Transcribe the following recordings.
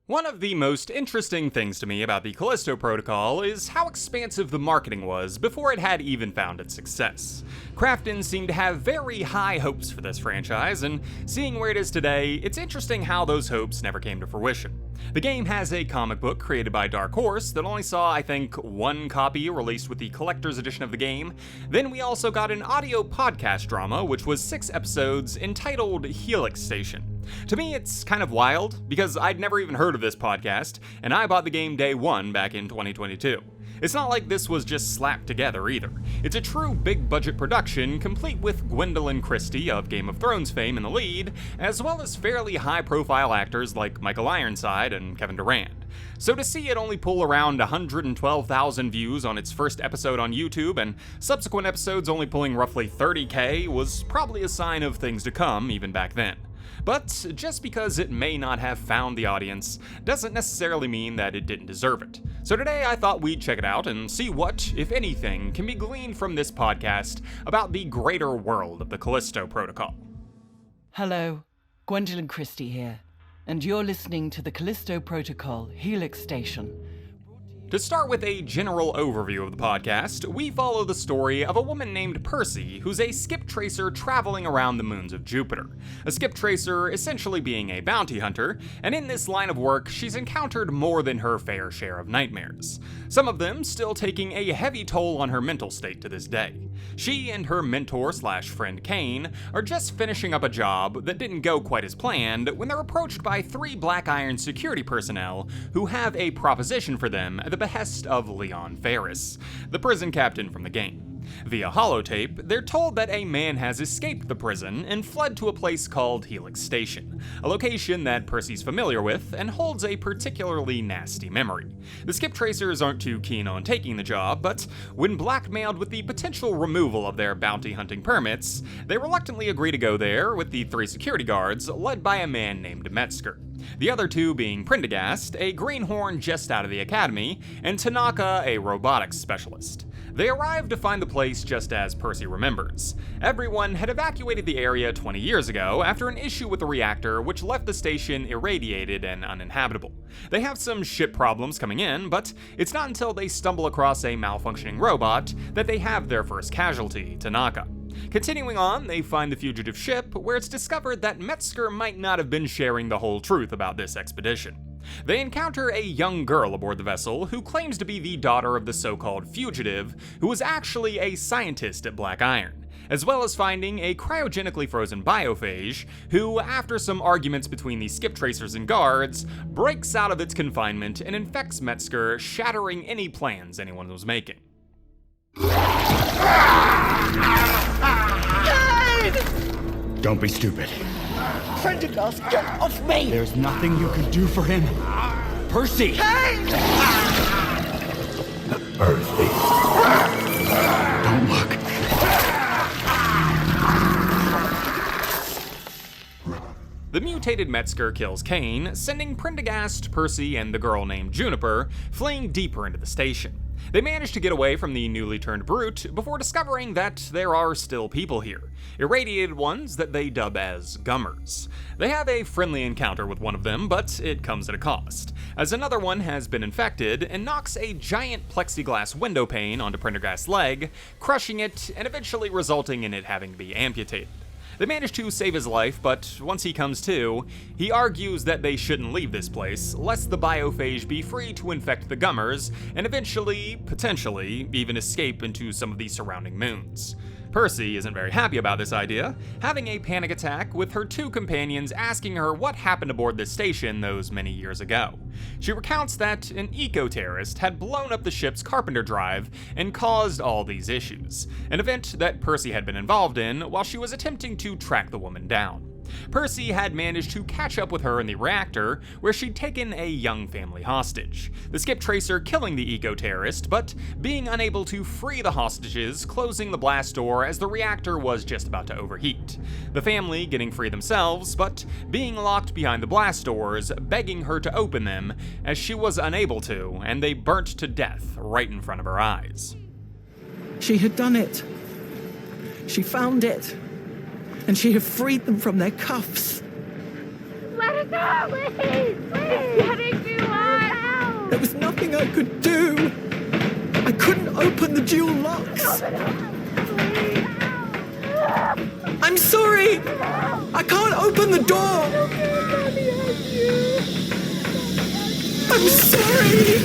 One of the most interesting things to me about the Callisto Protocol is how expansive the marketing was before it had even found its success. Krafton seemed to have very high hopes for this franchise, and seeing where it is today, it's interesting how those hopes never came to fruition. The game has a comic book created by Dark Horse that only saw, I think, one copy released with the collector's edition of the game. Then we also got an audio podcast drama, which was 6 episodes, entitled Helix Station. To me, it's kind of wild, because I'd never even heard of this podcast, and I bought the game day one back in 2022. It's not like this was just slapped together either. It's a true big-budget production, complete with Gwendolyn Christie of Game of Thrones fame in the lead, as well as fairly high-profile actors like Michael Ironside and Kevin Durand. So to see it only pull around 112,000 views on its first episode on YouTube, and subsequent episodes only pulling roughly 30K, was probably a sign of things to come even back then. But just because it may not have found the audience doesn't necessarily mean that it didn't deserve it. So today I thought we'd check it out and see what, if anything, can be gleaned from this podcast about the greater world of the Callisto Protocol. Hello, Gwendolyn Christie here, and you're listening to the Callisto Protocol Helix Station. To start with a general overview of the podcast, we follow the story of a woman named Percy, who's a skip tracer traveling around the moons of Jupiter. A skip tracer essentially being a bounty hunter, and in this line of work, she's encountered more than her fair share of nightmares. Some of them still taking a heavy toll on her mental state to this day. She and her mentor/friend Kane are just finishing up a job that didn't go quite as planned when they're approached by 3 Black Iron security personnel who have a proposition for them at the behest of Leon Ferris, the prison captain from the game. Via holotape, they're told that a man has escaped the prison and fled to a place called Helix Station, a location that Percy's familiar with and holds a particularly nasty memory. The skip tracers aren't too keen on taking the job, but when blackmailed with the potential removal of their bounty hunting permits, they reluctantly agree to go there with the 3 security guards led by a man named Metzger. The other 2 being Prendergast, a greenhorn just out of the academy, and Tanaka, a robotics specialist. They arrive to find the place just as Percy remembers. Everyone had evacuated the area 20 years ago after an issue with the reactor which left the station irradiated and uninhabitable. They have some ship problems coming in, but it's not until they stumble across a malfunctioning robot that they have their first casualty, Tanaka. Continuing on, they find the fugitive ship, where it's discovered that Metzger might not have been sharing the whole truth about this expedition. They encounter a young girl aboard the vessel who claims to be the daughter of the so-called fugitive, who was actually a scientist at Black Iron, as well as finding a cryogenically frozen biophage, who, after some arguments between the skip tracers and guards, breaks out of its confinement and infects Metzger, shattering any plans anyone was making. Don't be stupid. Prendergast, get off me! There's nothing you can do for him. Percy! Percy. Don't look. The mutated Metzger kills Kane, sending Prendergast, Percy, and the girl named Juniper fleeing deeper into the station. They manage to get away from the newly turned brute before discovering that there are still people here, irradiated ones that they dub as Gummers. They have a friendly encounter with one of them, but it comes at a cost, as another one has been infected and knocks a giant plexiglass window pane onto Prendergast's leg, crushing it and eventually resulting in it having to be amputated. They manage to save his life, but once he comes to, he argues that they shouldn't leave this place, lest the biophage be free to infect the Gummers, and eventually, potentially, even escape into some of the surrounding moons. Percy isn't very happy about this idea, having a panic attack with her 2 companions asking her what happened aboard this station those many years ago. She recounts that an eco-terrorist had blown up the ship's carpenter drive and caused all these issues, an event that Percy had been involved in while she was attempting to track the woman down. Percy had managed to catch up with her in the reactor, where she'd taken a young family hostage, the skip tracer killing the eco-terrorist, but being unable to free the hostages, closing the blast door as the reactor was just about to overheat. The family getting free themselves, but being locked behind the blast doors, begging her to open them, as she was unable to, and they burnt to death right in front of her eyes. She had done it. She found it. And she had freed them from their cuffs. Let it go, please! Please, let it Lennox! I'm sorry! I can't open the door! I'm sorry!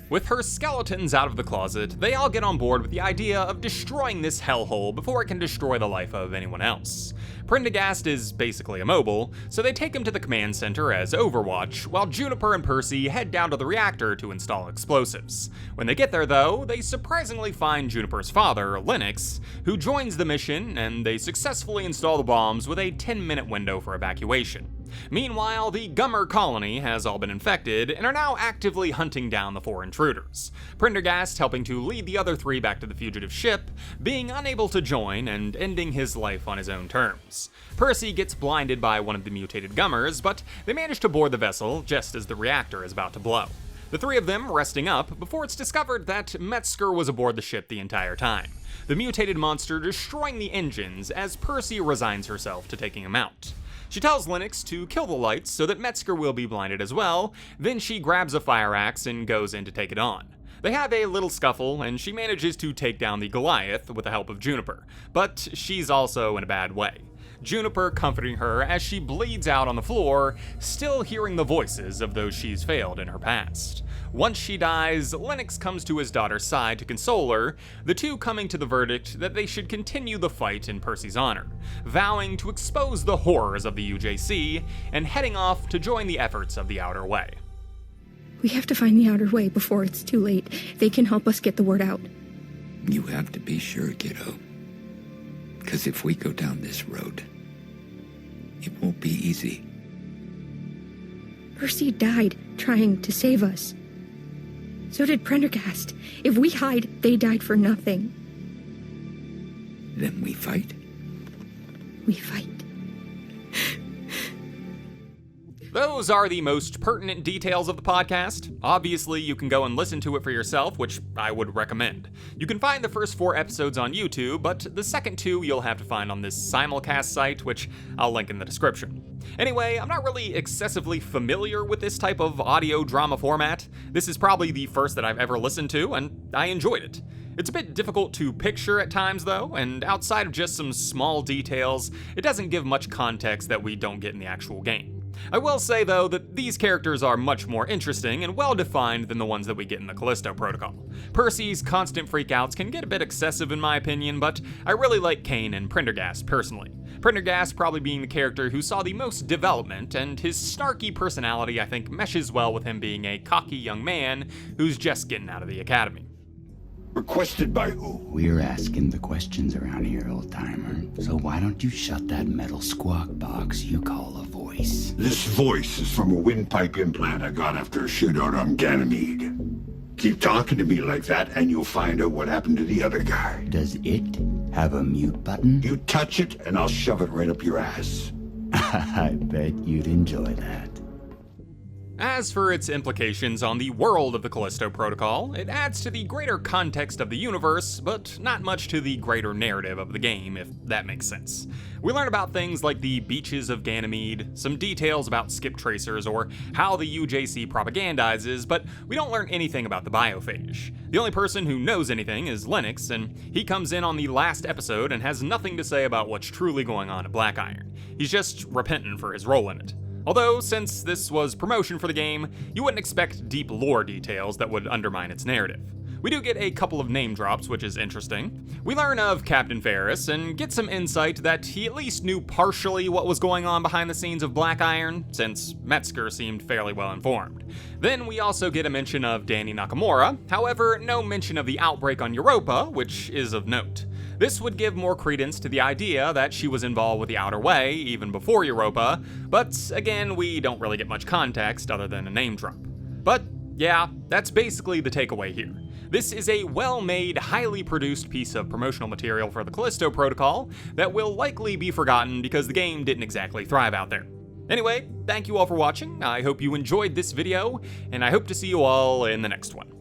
With her skeletons out of the closet, they all get on board with the idea of destroying this hellhole before it can destroy the life of anyone else. Prendergast is basically immobile, so they take him to the command center as Overwatch, while Juniper and Percy head down to the reactor to install explosives. When they get there though, they surprisingly find Juniper's father, Lennox, who joins the mission, and they successfully install the bombs with a 10-minute window for evacuation. Meanwhile, the Gummer colony has all been infected and are now actively hunting down the 4 intruders. Prendergast helping to lead the other 3 back to the fugitive ship, being unable to join and ending his life on his own terms. Percy gets blinded by one of the mutated Gummers, but they manage to board the vessel just as the reactor is about to blow. The 3 of them resting up before it's discovered that Metzger was aboard the ship the entire time, the mutated monster destroying the engines as Percy resigns herself to taking him out. She tells Lennox to kill the lights so that Metzger will be blinded as well, then she grabs a fire axe and goes in to take it on. They have a little scuffle, and she manages to take down the Goliath with the help of Juniper, but she's also in a bad way. Juniper comforting her as she bleeds out on the floor, still hearing the voices of those she's failed in her past. Once she dies, Lennox comes to his daughter's side to console her, the two coming to the verdict that they should continue the fight in Percy's honor, vowing to expose the horrors of the UJC and heading off to join the efforts of the Outer Way. We have to find the Outer Way before it's too late. They can help us get the word out. You have to be sure, kiddo. Because if we go down this road, it won't be easy. Percy died trying to save us. So did Prendergast. If we hide, they died for nothing. Then we fight? We fight. Those are the most pertinent details of the podcast. Obviously, you can go and listen to it for yourself, which I would recommend. You can find the first 4 episodes on YouTube, but the second 2 you'll have to find on this simulcast site, which I'll link in the description. Anyway, I'm not really excessively familiar with this type of audio drama format. This is probably the first that I've ever listened to, and I enjoyed it. It's a bit difficult to picture at times though, and outside of just some small details, it doesn't give much context that we don't get in the actual game. I will say though that these characters are much more interesting and well defined than the ones that we get in the Callisto Protocol. Percy's constant freakouts can get a bit excessive in my opinion, but I really like Kane and Prendergast personally. Prendergast probably being the character who saw the most development, and his snarky personality I think meshes well with him being a cocky young man who's just getting out of the academy. Requested by who? We're asking the questions around here, old-timer. So why don't you shut that metal squawk box you call a voice? This voice is from a windpipe implant I got after a shootout on Ganymede. Keep talking to me like that and you'll find out what happened to the other guy. Does it have a mute button? You touch it and I'll shove it right up your ass. I bet you'd enjoy that. As for its implications on the world of the Callisto Protocol, it adds to the greater context of the universe, but not much to the greater narrative of the game, if that makes sense. We learn about things like the beaches of Ganymede, some details about skip tracers, or how the UJC propagandizes, but we don't learn anything about the biophage. The only person who knows anything is Lennox, and he comes in on the last episode and has nothing to say about what's truly going on at Black Iron. He's just repentant for his role in it. Although, since this was promotion for the game, you wouldn't expect deep lore details that would undermine its narrative. We do get a couple of name drops, which is interesting. We learn of Captain Ferris and get some insight that he at least knew partially what was going on behind the scenes of Black Iron, since Metzger seemed fairly well informed. Then we also get a mention of Danny Nakamura, however, no mention of the outbreak on Europa, which is of note. This would give more credence to the idea that she was involved with the Outer Way even before Europa, but again, we don't really get much context other than a name drop. But yeah, that's basically the takeaway here. This is a well-made, highly produced piece of promotional material for the Callisto Protocol that will likely be forgotten because the game didn't exactly thrive out there. Anyway, thank you all for watching, I hope you enjoyed this video, and I hope to see you all in the next one.